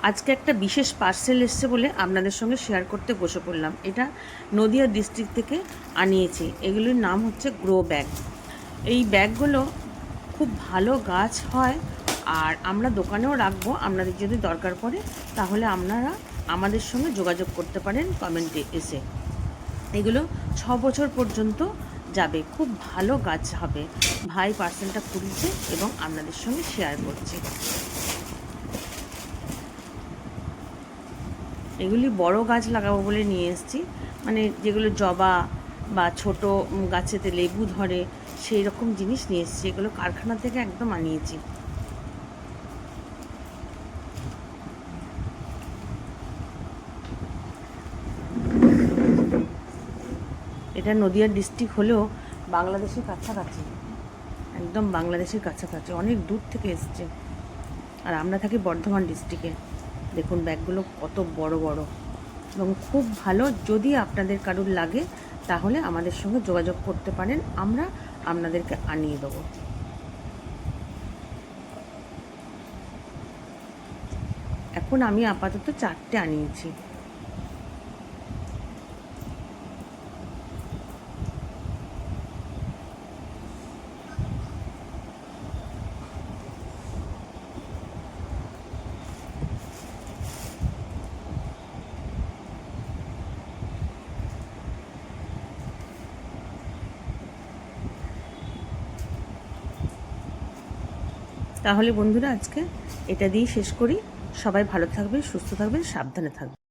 আজকে একটা বিশেষ পার্সেল এসছে বলে আপনাদের সঙ্গে শেয়ার করতে বসে পড়লাম। এটা নদিয়া ডিস্ট্রিক্ট থেকে আনিয়েছি। এগুলির নাম হচ্ছে গ্রো ব্যাগ। এই ব্যাগগুলো খুব ভালো গাছ হয়, আর আমরা দোকানেও রাখবো। আপনাদের যদি দরকার পড়ে তাহলে আপনারা আমাদের সঙ্গে যোগাযোগ করতে পারেন কমেন্টে এসে। এগুলো 6 বছর পর্যন্ত যাবে, খুব ভালো গাছ হবে। ভাই পার্সেলটা খুলছে এবং আপনাদের সঙ্গে শেয়ার করছি। এগুলি বড় গাছ লাগাবো বলে নিয়ে এসেছি, মানে যেগুলো জবা বা ছোট গাছেতে লেবু ধরে সেই রকম জিনিস নিয়ে এসেছি। এগুলো কারখানা থেকে একদম আনিয়েছি। এটা নদিয়া ডিস্ট্রিক্ট হলেও বাংলাদেশের কাছাকাছি, একদম বাংলাদেশের কাছাকাছি, অনেক দূর থেকে এসছে। আর আমরা থাকি বর্ধমান ডিস্ট্রিক্টে। দেখুন ব্যাগগুলো কত বড় বড় এবং খুব ভালো। যদি আপনাদের কারুর লাগে তাহলে আমাদের সঙ্গে যোগাযোগ করতে পারেন, আমরা আপনাদেরকে আনিয়ে দেবো। এখন আমি আপাতত 4টে আনিয়েছি। তাহলে বন্ধুরা আজকে এটা দিয়েই শেষ করি। সবাই ভালো থাকবেন, সুস্থ থাকবেন, সাবধানে থাকবেন।